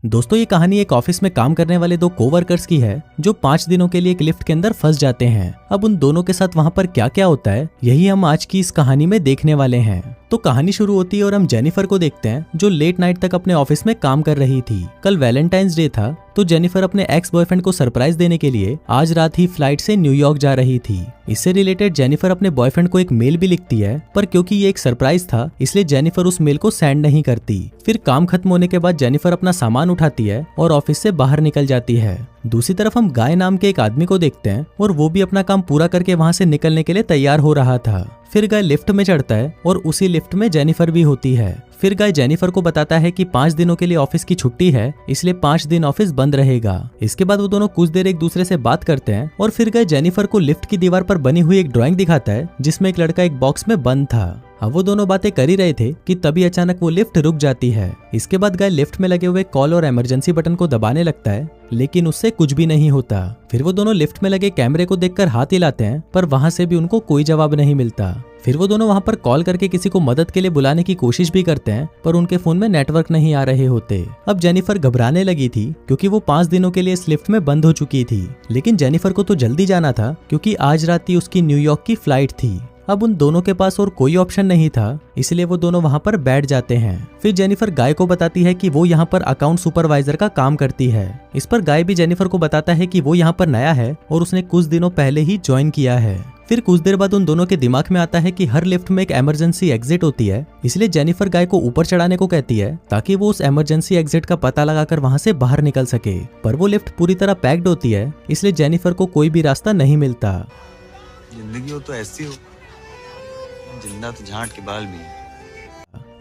दोस्तों ये कहानी एक ऑफिस में काम करने वाले दो कोवर्कर्स की है जो 5 दिनों के लिए एक लिफ्ट के अंदर फंस जाते हैं। अब उन दोनों के साथ वहां पर क्या क्या होता है यही हम आज की इस कहानी में देखने वाले हैं। तो कहानी शुरू होती है और हम जेनिफर को देखते हैं जो लेट नाइट तक अपने ऑफिस में काम कर रही थी। कल वैलेंटाइंस डे था तो जेनिफर अपने एक्स बॉयफ्रेंड को सरप्राइज देने के लिए आज रात ही फ्लाइट से न्यूयॉर्क जा रही थी। इससे रिलेटेड जेनिफर अपने बॉयफ्रेंड को एक मेल भी लिखती है, पर क्योंकि ये एक सरप्राइज था इसलिए जेनिफर उस मेल को सेंड नहीं करती। फिर काम खत्म होने के बाद जेनिफर अपना सामान उठाती है और ऑफिस से बाहर निकल जाती है। दूसरी तरफ हम गाय नाम के एक आदमी को देखते हैं और वो भी अपना काम पूरा करके वहां से निकलने के लिए तैयार हो रहा था। फिर गाय लिफ्ट में चढ़ता है और उसी लिफ्ट में जेनिफर भी होती है। फिर गाय जेनिफर को बताता है कि 5 दिनों के लिए ऑफिस की छुट्टी है, इसलिए 5 दिन ऑफिस बंद रहेगा। इसके बाद वो दोनों कुछ देर एक दूसरे से बात करते हैं और फिर गाय जेनिफर को लिफ्ट की दीवार पर बनी हुई एक ड्राइंग दिखाता है जिसमें एक लड़का एक बॉक्स में बंद था। अब वो दोनों बातें कर ही रहे थे कि तभी अचानक वो लिफ्ट रुक जाती है। इसके बाद गाय लिफ्ट में लगे हुए कॉल और इमरजेंसी बटन को दबाने लगता है, लेकिन उससे कुछ भी नहीं होता। फिर वो दोनों लिफ्ट में लगे कैमरे को देखकर हाथ हिलाते हैं, पर वहां से भी उनको कोई जवाब नहीं मिलता। फिर वो दोनों वहां पर कॉल करके किसी को मदद के लिए बुलाने की कोशिश भी करते हैं, पर उनके फोन में नेटवर्क नहीं आ रहे होते। अब जेनिफर घबराने लगी थी क्योंकि वो 5 दिनों के लिए इस लिफ्ट में बंद हो चुकी थी, लेकिन जेनिफर को तो जल्दी जाना था क्योंकि आज रात ही उसकी न्यूयॉर्क की फ्लाइट थी। अब उन दोनों के पास और कोई ऑप्शन नहीं था, इसलिए वो दोनों वहां पर बैठ जाते हैं। फिर जेनिफर गाय को बताती है कि वो यहाँ पर अकाउंट सुपरवाइजर का काम करती है। इस पर गाय भी जेनिफर को बताता है कि वो यहाँ पर नया है और उसने कुछ दिनों पहले ही ज्वाइन किया है। फिर कुछ देर बाद उन दोनों के दिमाग में आता है कि हर लिफ्ट में एक इमरजेंसी एग्जिट होती है, इसलिए जेनिफर गाय को ऊपर चढ़ाने को कहती है ताकि वो उस इमरजेंसी एग्जिट का पता लगाकर वहां से बाहर निकल सके। पर वो लिफ्ट पूरी तरह पैक्ड होती है, इसलिए जेनिफर को कोई भी रास्ता नहीं मिलता। जिंदगी हो तो ऐसी हो, जिंदा तो झांट के बाल भी है।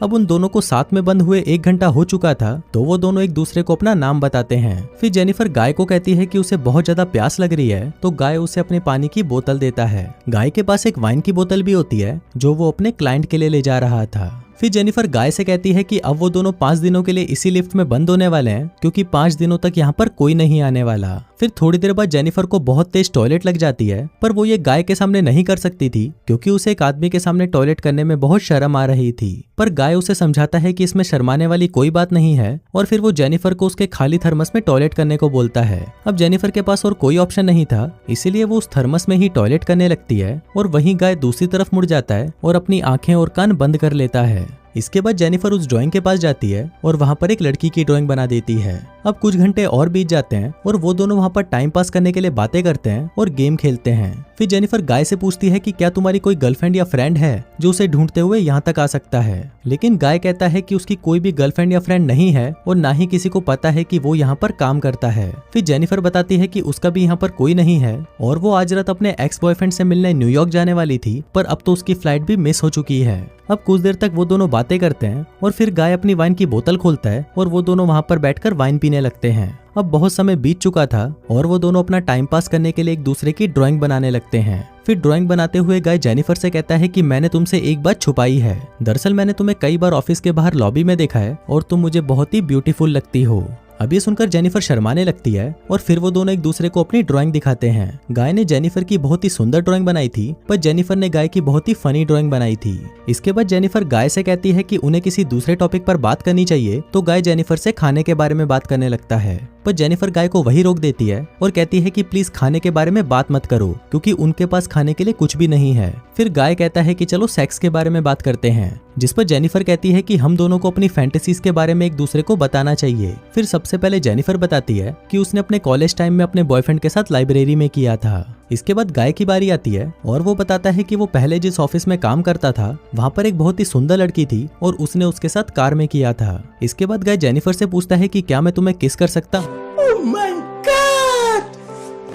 अब उन दोनों को साथ में बंद हुए 1 घंटा हो चुका था तो वो दोनों एक दूसरे को अपना नाम बताते हैं। फिर जेनिफर गाय को कहती है कि उसे बहुत ज्यादा प्यास लग रही है, तो गाय उसे अपने पानी की बोतल देता है। गाय के पास एक वाइन की बोतल भी होती है जो वो अपने क्लाइंट के लिए ले जा रहा था। फिर जेनिफर गाय से कहती है कि अब वो दोनों 5 दिनों के लिए इसी लिफ्ट में बंद होने वाले हैं क्योंकि 5 दिनों तक यहाँ पर कोई नहीं आने वाला। फिर थोड़ी देर बाद जेनिफर को बहुत तेज टॉयलेट लग जाती है, पर वो ये गाय के सामने नहीं कर सकती थी क्योंकि उसे एक आदमी के सामने टॉयलेट करने में बहुत शर्म आ रही थी। पर गाय उसे समझाता है कि इसमें शर्माने वाली कोई बात नहीं है और फिर वो जेनिफर को उसके खाली थर्मस में टॉयलेट करने को बोलता है। अब जेनिफर के पास और कोई ऑप्शन नहीं था, इसीलिए वो उस थर्मस में ही टॉयलेट करने लगती है और वहीं गाय दूसरी तरफ मुड़ जाता है और अपनी आंखें और कान बंद कर लेता है। इसके बाद जेनिफर उस ड्राइंग के पास जाती है और वहां पर एक लड़की की ड्राइंग बना देती है। अब कुछ घंटे और बीत जाते हैं और वो दोनों वहां पर टाइम पास करने के लिए बातें करते हैं और गेम खेलते हैं। फिर जेनिफर गाय से पूछती है कि क्या तुम्हारी कोई गर्लफ्रेंड या फ्रेंड है जो उसे ढूंढते हुए यहाँ तक आ सकता है, लेकिन गाय कहता है कि उसकी कोई भी गर्लफ्रेंड या फ्रेंड नहीं है और ना ही किसी को पता है कि वो यहाँ पर काम करता है। फिर जेनिफर बताती है कि उसका भी यहाँ पर कोई नहीं है और वो आज रात अपने एक्स बॉयफ्रेंड से मिलने न्यूयॉर्क जाने वाली थी, पर अब तो उसकी फ्लाइट भी मिस हो चुकी है। अब कुछ देर तक वो दोनों बातें करते हैं और फिर गाय अपनी वाइन की बोतल खोलता है और वो दोनों वहां पर बैठकर वाइन पीने लगते हैं। अब बहुत समय बीत चुका था और वो दोनों अपना टाइम पास करने के लिए एक दूसरे की ड्राइंग बनाने लगते हैं। फिर ड्राइंग बनाते हुए गाय जेनिफर से कहता है कि मैंने तुमसे एक बात छुपाई है। दरअसल मैंने तुम्हें कई बार ऑफिस के बाहर लॉबी में देखा है और तुम मुझे बहुत ही ब्यूटीफुल लगती हो। अब ये सुनकर जेनिफर शर्माने लगती है और फिर वो दोनों एक दूसरे को अपनी ड्राइंग दिखाते हैं। गाय ने जेनिफर की बहुत ही सुंदर ड्राइंग बनाई थी, पर जेनिफर ने गाय की बहुत ही फनी ड्राइंग बनाई थी। इसके बाद जेनिफर गाय से कहती है कि उन्हें किसी दूसरे टॉपिक पर बात करनी चाहिए, तो गाय जेनिफर से खाने के बारे में बात करने लगता है, पर जेनिफर गाय को वही रोक देती है और कहती है कि प्लीज खाने के बारे में बात मत करो क्योंकि उनके पास खाने के लिए कुछ भी नहीं है। फिर गाय कहता है कि चलो सेक्स के बारे में बात करते हैं, जिस पर जेनिफर कहती है कि हम दोनों को अपनी फैंटेसीज के बारे में एक दूसरे को बताना चाहिए। फिर सबसे पहले जेनिफर बताती है कि उसने अपने कॉलेज टाइम में अपने बॉयफ्रेंड के साथ लाइब्रेरी में किया था। इसके बाद गाय की बारी आती है और वो बताता है कि वो पहले जिस ऑफिस में काम करता था वहाँ पर एक बहुत ही सुंदर लड़की थी और उसने उसके साथ कार में किया था। इसके बाद गाय जेनिफर से पूछता है कि क्या मैं तुम्हें किस कर सकता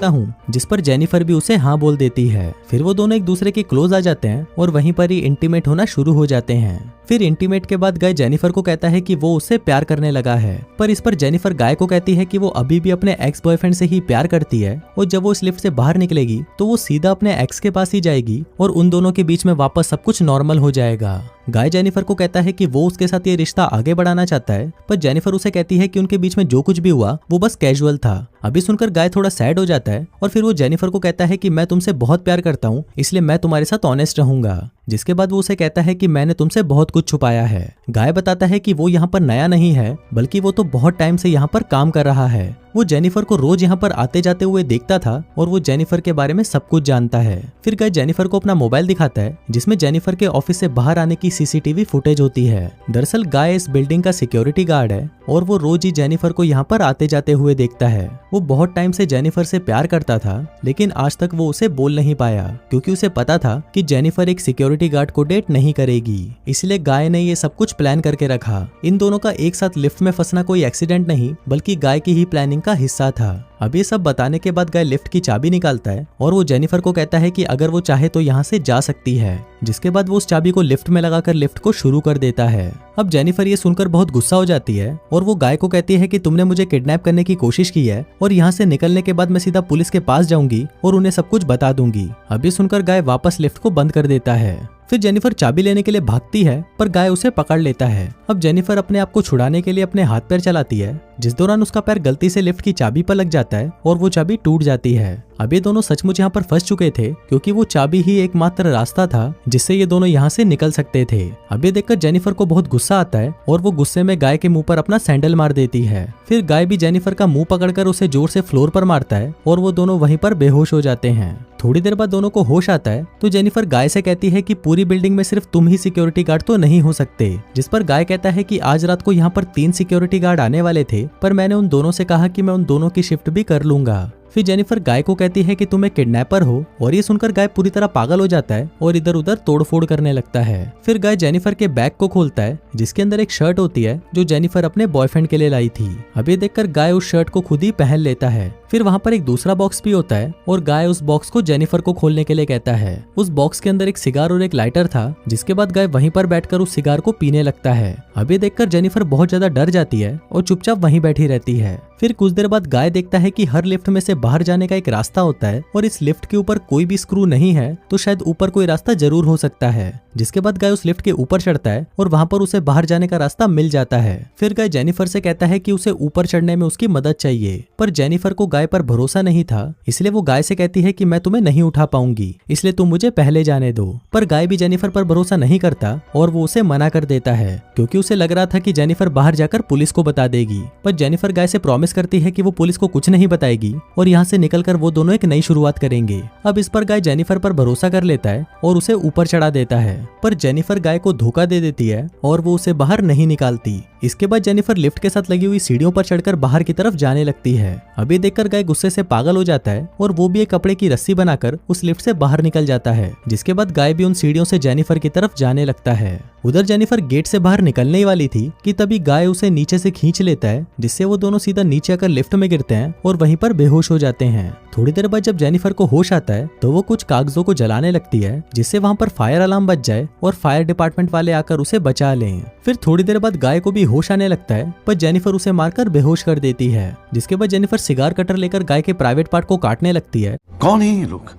हूँ, जिस पर जेनिफर भी उसे हाँ बोल देती है। फिर वो दोनों एक दूसरे के क्लोज आ जाते हैं और वहीं पर ही इंटीमेट होना शुरू हो जाते हैं। फिर इंटीमेट के बाद गाय जेनिफर को कहता है कि वो उससे प्यार करने लगा है, पर इस पर जेनिफर गाय को कहती है कि वो अभी भी अपने एक्स बॉयफ्रेंड से ही प्यार करती है और जब वो इस लिफ्ट से बाहर निकलेगी तो वो सीधा अपने एक्स के पास ही जाएगी और उन दोनों के बीच में वापस सब कुछ नॉर्मल हो जाएगा। गाय जेनिफर को कहता है कि वो उसके साथ ये रिश्ता आगे बढ़ाना चाहता है, पर जेनिफर उसे कहती है कि उनके बीच में जो कुछ भी हुआ वो बस कैजुअल था। अभी सुनकर गाय थोड़ा सैड हो जाता है और फिर वो जेनिफर को कहता है कि मैं तुमसे बहुत प्यार करता हूँ, इसलिए मैं तुम्हारे साथ ऑनेस्ट रहूंगा। जिसके बाद वो उसे कहता है कि मैंने तुमसे बहुत कुछ छुपाया है। गाय बताता है कि वो यहाँ पर नया नहीं है, बल्कि वो तो बहुत टाइम से यहाँ पर काम कर रहा है। वो जेनिफर को रोज यहाँ पर आते जाते हुए देखता था और वो जेनिफर के बारे में सब कुछ जानता है। फिर गाय जेनिफर को अपना मोबाइल दिखाता है जिसमें जेनिफर के ऑफिस से बाहर आने की सीसीटीवी फुटेज होती है। दरअसल गाय इस बिल्डिंग का सिक्योरिटी गार्ड है और वो रोज ही जेनिफर को यहाँ पर आते जाते हुए देखता है। वो बहुत टाइम से जेनिफर से प्यार करता था, लेकिन आज तक वो उसे बोल नहीं पाया क्योंकि उसे पता था कि जेनिफर एक सिक्योरिटी गार्ड को डेट नहीं करेगी। इसलिए गाय ने ये सब कुछ प्लान करके रखा। इन दोनों का एक साथ लिफ्ट में फंसना कोई एक्सीडेंट नहीं, बल्कि गाय की ही प्लानिंग का हिस्सा था। अब ये सब बताने के बाद गाय लिफ्ट की चाबी निकालता है और वो जेनिफर को कहता है कि अगर वो चाहे तो यहाँ से जा सकती है। जिसके बाद वो उस चाबी को लिफ्ट में लगाकर लिफ्ट को शुरू कर देता है। अब जेनिफर ये सुनकर बहुत गुस्सा हो जाती है और वो गाय को कहती है कि तुमने मुझे किडनैप करने की कोशिश की है और यहाँ से निकलने के बाद मैं सीधा पुलिस के पास जाऊंगी और उन्हें सब कुछ बता दूंगी। अब ये सुनकर गाय वापस लिफ्ट को बंद कर देता है। फिर जेनिफर चाबी लेने के लिए भागती है, पर गाय उसे पकड़ लेता है। अब जेनिफर अपने आप को छुड़ाने के लिए अपने हाथ पैर चलाती है, जिस दौरान उसका पैर गलती से लिफ्ट की चाबी पर लग जाता है और वो चाबी टूट जाती है। अब ये दोनों सचमुच यहाँ पर फंस चुके थे क्योंकि वो चाबी ही एकमात्र रास्ता था जिससे ये दोनों यहाँ से निकल सकते थे। अब ये देखकर जेनिफर को बहुत गुस्सा आता है और वो गुस्से में गाय के मुंह पर अपना सैंडल मार देती है। फिर गाय भी जेनिफर का मुंह पकड़कर उसे जोर से फ्लोर पर मारता है और वो दोनों वहीं पर बेहोश हो जाते हैं। थोड़ी देर बाद दोनों को होश आता है तो जेनिफर गाय से कहती है कि पूरी बिल्डिंग में सिर्फ तुम ही सिक्योरिटी गार्ड तो नहीं हो सकते। जिस पर गाय कहता है कि आज रात को यहाँ पर 3 सिक्योरिटी गार्ड आने वाले थे, पर मैंने उन दोनों से कहा कि मैं उन दोनों की शिफ्ट भी कर लूंगा। फिर जेनिफर गाय को कहती है कि तुम एक किडनैपर हो और ये सुनकर गाय पूरी तरह पागल हो जाता है और इधर उधर तोड़फोड़ करने लगता है। फिर गाय जेनिफर के बैग को खोलता है जिसके अंदर एक शर्ट होती है जो जेनिफर अपने बॉयफ्रेंड के लिए लाई थी। अब ये देखकर गाय उस शर्ट को खुद ही पहन लेता है। फिर वहाँ पर एक दूसरा बॉक्स भी होता है और गाय उस बॉक्स को जेनिफर को खोलने के लिए कहता है। उस बॉक्स के अंदर एक सिगार और एक लाइटर था, जिसके बाद गाय वहीं पर बैठकर उस सिगार को पीने लगता है। अब ये देखकर जेनिफर बहुत ज्यादा डर जाती है और चुपचाप वहीं बैठी रहती है। फिर कुछ देर बाद गाय देखता है कि हर लिफ्ट में से बाहर जाने का एक रास्ता होता है और इस लिफ्ट के ऊपर कोई भी स्क्रू नहीं है, तो शायद ऊपर कोई रास्ता जरूर हो सकता है। जिसके बाद गाय उस लिफ्ट के ऊपर चढ़ता है और वहां पर उसे बाहर जाने का रास्ता मिल जाता है। फिर गाय जेनिफर से कहता है कि उसे ऊपर चढ़ने में उसकी मदद चाहिए, पर जेनिफर को गाय पर भरोसा नहीं था, इसलिए वो गाय से कहती है कि मैं तुम्हें नहीं उठा पाऊंगी, इसलिए तुम मुझे पहले जाने दो। पर गाय भी जेनिफर पर भरोसा नहीं करता और वो उसे मना कर देता है क्योंकि उसे लग रहा था कि जेनिफर बाहर जाकर पुलिस को बता देगी। पर जेनिफर गाय से प्रॉमिस करती है कि वो पुलिस को कुछ नहीं बताएगी और यहाँ से निकलकर वो दोनों एक नई शुरुआत करेंगे। अब इस पर गाय जेनिफर पर भरोसा कर लेता है और उसे ऊपर चढ़ा देता है, पर जेनिफर गाय को धोखा दे देती है और वो उसे बाहर नहीं निकालती। इसके बाद जेनिफर लिफ्ट के साथ लगी हुई सीढ़ियों पर चढ़कर बाहर की तरफ जाने लगती है। अभी देखकर गाय गुस्से से पागल हो जाता है और वो भी एक कपड़े की रस्सी बनाकर उस लिफ्ट से बाहर निकल जाता है। जिसके बाद गाय भी उन सीढ़ियों से जेनिफर की तरफ जाने लगता है। उधर जेनिफर गेट से बाहर निकलने ही वाली थी कि तभी गाय उसे नीचे से खींच लेता है, जिससे वो दोनों सीधा नीचे आकर लिफ्ट में गिरते हैं और वहीं पर बेहोश हो जाते हैं। थोड़ी देर बाद जब जेनिफर को होश आता है तो वो कुछ कागजों को जलाने लगती है, जिससे वहां पर फायर अलार्म बज जाए और फायर डिपार्टमेंट वाले आकर उसे बचा लें। फिर थोड़ी देर बाद गाय को भी होश आने लगता है, पर जेनिफर उसे मारकर बेहोश कर देती है। जिसके बाद जेनिफर सिगार कटर लेकर गाय के प्राइवेट पार्ट को काटने लगती है। कौन है ये लोग?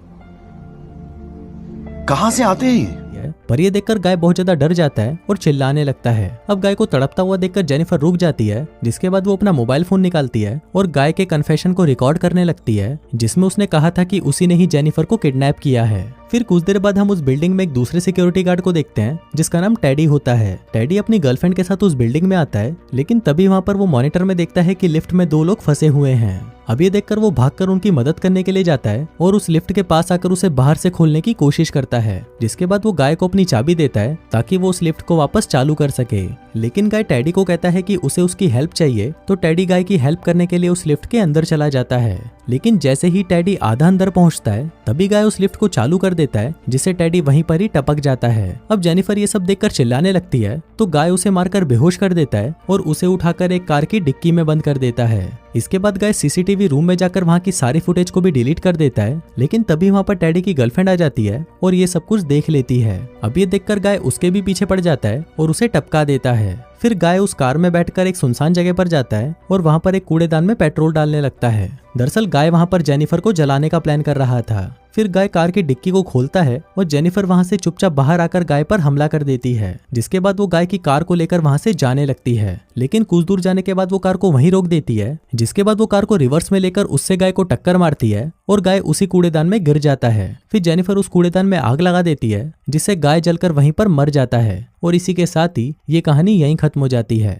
कहां से आते हैं? पर ये देखकर गाय बहुत ज्यादा डर जाता है और चिल्लाने लगता है। अब गाय को तड़पता हुआ देखकर जेनिफर रुक जाती है, जिसके बाद वो अपना मोबाइल फोन निकालती है और गाय के कन्फेशन को रिकॉर्ड करने लगती है, जिसमें उसने कहा था कि उसी ने ही जेनिफर को किडनैप किया है। फिर कुछ देर बाद हम उस बिल्डिंग में एक दूसरे सिक्योरिटी गार्ड को देखते हैं जिसका नाम टेडी होता है। टेडी अपनी गर्लफ्रेंड के साथ उस बिल्डिंग में आता है, लेकिन तभी वहाँ पर वो मॉनिटर में देखता है कि लिफ्ट में 2 लोग फंसे हुए हैं। अब ये देखकर वो भागकर उनकी मदद करने के लिए जाता है और उस लिफ्ट के पास आकर उसे बाहर से खोलने की कोशिश करता है। जिसके बाद वो गाय को अपनी चाबी देता है ताकि वो उस लिफ्ट को वापस चालू कर सके। लेकिन गाय टेडी को कहता है कि उसे उसकी हेल्प चाहिए, तो टेडी गाय की हेल्प करने के लिए उस लिफ्ट के अंदर चला जाता है। लेकिन जैसे ही टेडी आधा अंदर पहुंचता है तभी गाय उस लिफ्ट को चालू कर देता है, जिससे टेडी वहीं पर ही टपक जाता है। अब जेनिफर ये सब देखकर चिल्लाने लगती है, तो गाय उसे मारकर बेहोश कर देता है और उसे उठाकर एक कार की डिक्की में बंद कर देता है। इसके बाद गाय सीसीटीवी रूम में जाकर वहाँ की सारी फुटेज को भी डिलीट कर देता है, लेकिन तभी वहाँ पर टेडी की गर्लफ्रेंड आ जाती है और ये सब कुछ देख लेती है। अब ये देखकर गाय उसके भी पीछे पड़ जाता है और उसे टपका देता है। फिर गाय उस कार में बैठकर एक सुनसान जगह पर जाता है और वहाँ पर एक कूड़ेदान में पेट्रोल डालने लगता है। दरअसल गाय वहाँ पर जेनिफर को जलाने का प्लान कर रहा था। फिर गाय कार की डिक्की को खोलता है और जेनिफर वहाँ से चुपचाप बाहर आकर गाय पर हमला कर देती है, जिसके बाद वो गाय की कार को लेकर वहाँ से जाने लगती है। लेकिन कुछ दूर जाने के बाद वो कार को वहीं रोक देती है, जिसके बाद वो कार को रिवर्स में लेकर उससे गाय को टक्कर मारती है और गाय उसी कूड़ेदान में गिर जाता है। फिर जेनिफर उस कूड़ेदान में आग लगा देती है, जिससे गाय जलकर वहीं पर मर जाता है। और इसी के साथ ही ये कहानी यहीं खत्म हो जाती है।